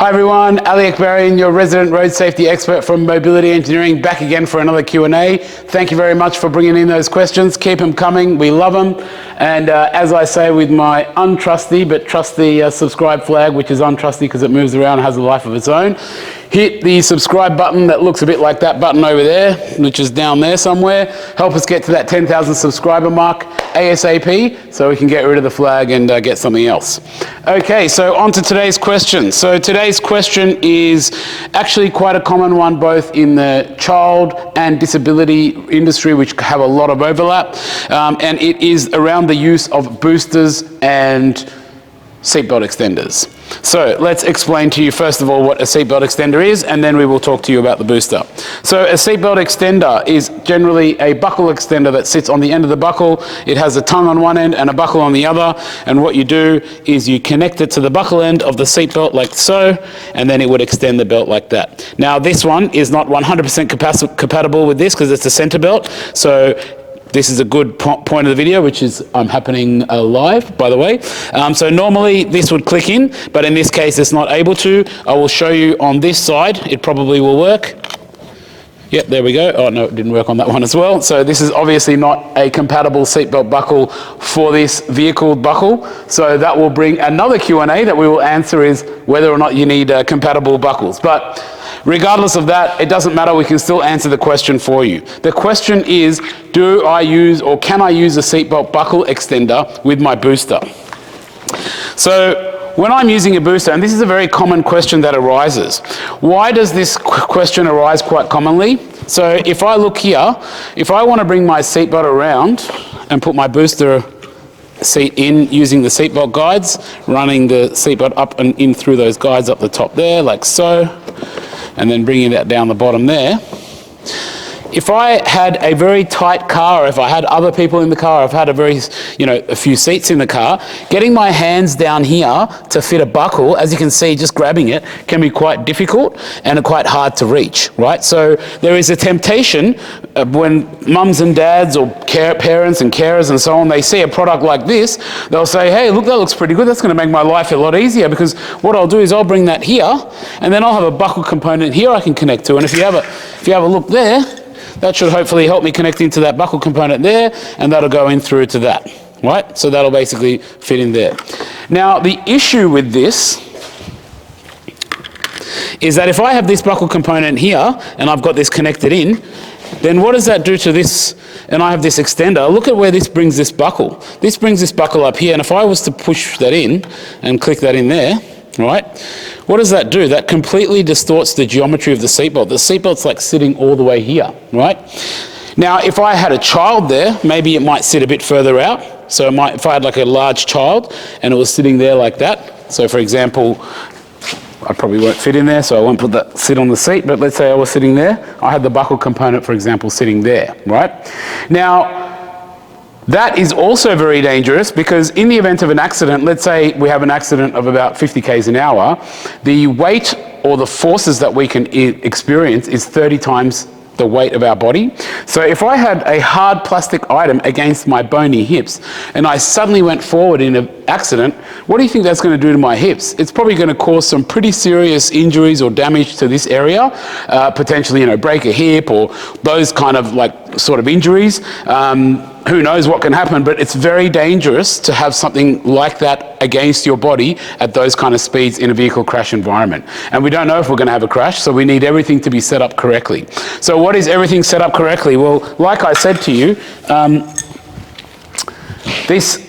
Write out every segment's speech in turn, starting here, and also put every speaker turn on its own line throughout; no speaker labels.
Hi everyone, Ali Akbarian, your resident road safety expert from Mobility Engineering, back again for another Q&A. Thank you very much for bringing in those questions. Keep them coming, we love them. And as I say with my untrusty but trusty subscribe flag, which is untrusty because it moves around and has a life of its own, hit the subscribe button that looks a bit like that button over there, which is down there somewhere. Help us get to that 10,000 subscriber mark ASAP so we can get rid of the flag and get something else. Okay, so on to today's question. So today's question is actually quite a common one both in the child and disability industry, which have a lot of overlap, and it is around the use of boosters and seatbelt extenders. So let's explain to you first of all what a seatbelt extender is, and then we will talk to you about the booster. So a seatbelt extender is generally a buckle extender that sits on the end of the buckle. It has a tongue on one end and a buckle on the other, and what you do is you connect it to the buckle end of the seatbelt like so, and then it would extend the belt like that. Now this one is not 100% compatible with this because it's a center belt, so this is a good point of the video, which is happening live, by the way. So normally this would click in, but in this case it's not able to. I will show you on this side, it probably will work. Yep, there we go. Oh no, it didn't work on that one as well. So this is obviously not a compatible seatbelt buckle for this vehicle buckle. So that will bring another Q&A that we will answer, is whether or not you need compatible buckles. But regardless of that, it doesn't matter, we can still answer the question for you. The question is, do I use or can I use a seatbelt buckle extender with my booster? So when I'm using a booster, and this is a very common question that arises. Why does this question arise quite commonly? So if I look here, if I want to bring my seatbelt around and put my booster seat in using the seatbelt guides, running the seatbelt up and in through those guides up the top there, like so, and then bringing that down the bottom there. If I had a very tight car, if I had other people in the car, if I had a few seats in the car, getting my hands down here to fit a buckle, as you can see, just grabbing it, can be quite difficult and quite hard to reach, right? So there is a temptation when mums and dads or parents and carers and so on, they see a product like this, they'll say, hey, look, that looks pretty good. That's going to make my life a lot easier, because what I'll do is I'll bring that here, and then I'll have a buckle component here I can connect to. And if you have a look there, that should hopefully help me connect into that buckle component there, and that'll go in through to that, right? So that'll basically fit in there. Now, the issue with this is that if I have this buckle component here, and I've got this connected in, then what does that do to this? And I have this extender. Look at where this brings this buckle. This brings this buckle up here, and if I was to push that in and click that in there, right? What does that do? That completely distorts the geometry of the seatbelt. The seatbelt's like sitting all the way here, right? Now, if I had a child there, maybe it might sit a bit further out. So if I had like a large child and it was sitting there like that. So for example, I probably won't fit in there, so I won't put that sit on the seat, but let's say I was sitting there. I had the buckle component, for example, sitting there, right? Now, that is also very dangerous, because in the event of an accident, let's say we have an accident of about 50 k's an hour, the weight or the forces that we can experience is 30 times the weight of our body. So if I had a hard plastic item against my bony hips and I suddenly went forward in an accident, what do you think that's going to do to my hips? It's probably going to cause some pretty serious injuries or damage to this area, potentially, break a hip or those kind of sort of injuries. Who knows what can happen, but it's very dangerous to have something like that against your body at those kind of speeds in a vehicle crash environment. And we don't know if we're going to have a crash, so we need everything to be set up correctly. So what is everything set up correctly? Well, like I said to you, this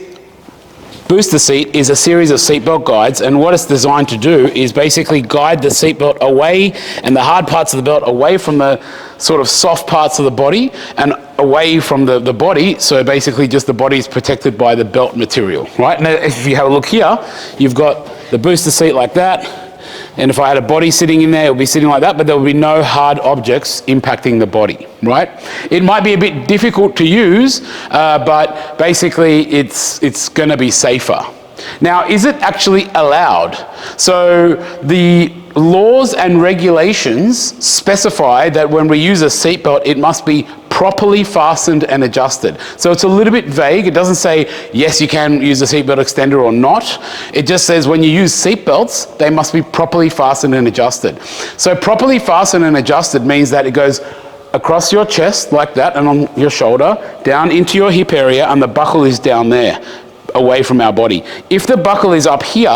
booster seat is a series of seatbelt guides, and what it's designed to do is basically guide the seatbelt away and the hard parts of the belt away from the sort of soft parts of the body and away from the body. So basically just the body is protected by the belt material, right? Now if you have a look here, you've got the booster seat like that, and if I had a body sitting in there, it would be sitting like that, but there would be no hard objects impacting the body, right? It might be a bit difficult to use, but basically it's going to be safer. Now, is it actually allowed? So the laws and regulations specify that when we use a seatbelt, it must be properly fastened and adjusted. So it's a little bit vague. It doesn't say, yes, you can use a seatbelt extender or not. It just says when you use seatbelts, they must be properly fastened and adjusted. So properly fastened and adjusted means that it goes across your chest like that and on your shoulder, down into your hip area, and the buckle is down there, away from our body. If the buckle is up here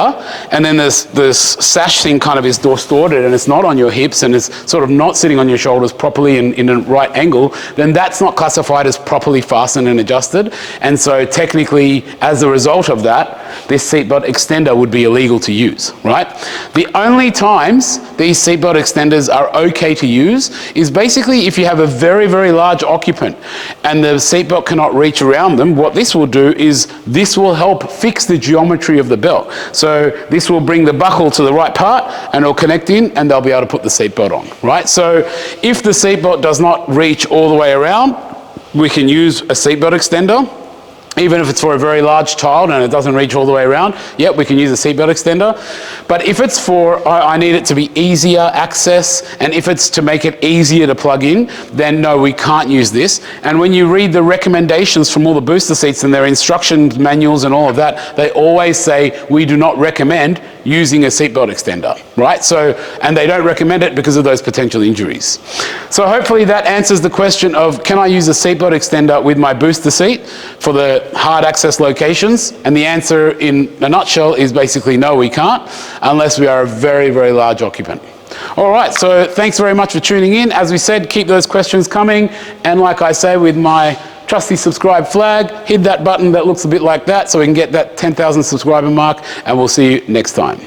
and then this sash thing kind of is distorted and it's not on your hips and it's sort of not sitting on your shoulders properly in a right angle, then that's not classified as properly fastened and adjusted. And so technically, as a result of that, this seatbelt extender would be illegal to use, right? The only times these seatbelt extenders are okay to use is basically if you have a very, very large occupant and the seatbelt cannot reach around them. What this will do is this will help fix the geometry of the belt. So this will bring the buckle to the right part and it'll connect in and they'll be able to put the seatbelt on, right? So if the seatbelt does not reach all the way around, we can use a seatbelt extender. Even if it's for a very large child and it doesn't reach all the way around, yep, we can use a seatbelt extender. But if it's for, I need it to be easier access, and if it's to make it easier to plug in, then no, we can't use this. And when you read the recommendations from all the booster seats and their instruction manuals and all of that, they always say, we do not recommend using a seatbelt extender, right? So, and they don't recommend it because of those potential injuries. So hopefully that answers the question of, can I use a seatbelt extender with my booster seat for the hard access locations? And the answer in a nutshell is basically no, we can't, unless we are a very, very large occupant. All right, so thanks very much for tuning in. As we said, keep those questions coming. And like I say, with my trusty subscribe flag, hit that button that looks a bit like that so we can get that 10,000 subscriber mark, and we'll see you next time.